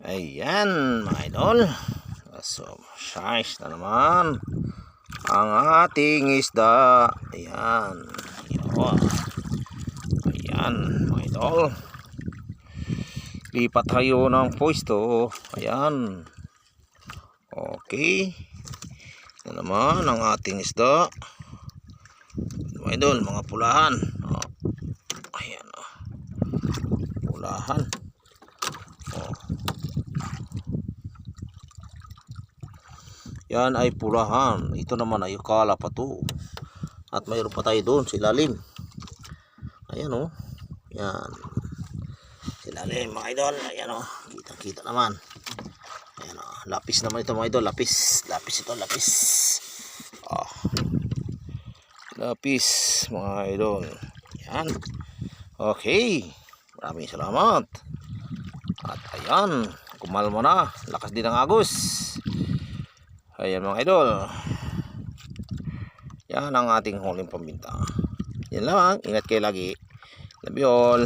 Ayan mga idol. So size na naman ang ating isda. Ayan. Ayan mga idol. Lipat tayo ng pwesto. Ayan. Okay. Ito naman ang ating isda. Mga idol, mga pulahan. Ayan. Pulahan. Yan ay pulahan. Ito naman ay kala pa to. At mayroon pa tayo doon sa ilalim. Ayan o. Yan. Sa ilalim mga idol. Ayan o. Kita kita naman. Ayan o. Lapis naman ito mga idol. Lapis. Lapis ito. Lapis. Lapis mga idol. Yan. Okay. Maraming salamat. At ayan. Kumalma na. Lakas din ang agos. Ayan mga idol. Yan ang ating huling pambinta. Yan lang. Ingat kayo lagi. Love you all.